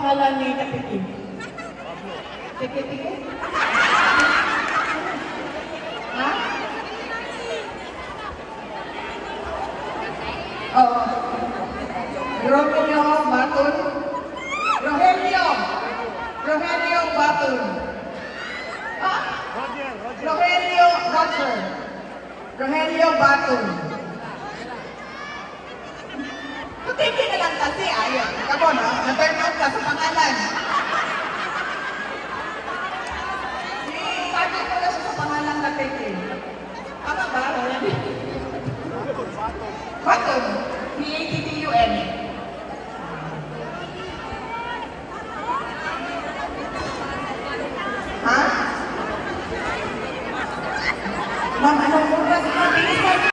pangalan ni Kapitid? Tiki-tiki? Ha? Oh. Romeo Batun. Rogelio Batun. Ah? Rogelio Batun. Tiki na lang kasi, ayun. Kako, no? Na-turn out ka sa pangalan. Sabi ko na siya sa pangalan na Tiki. Tama ba? Batun. B-A-T-T-U-N. Ha? Ma'am, ano mo?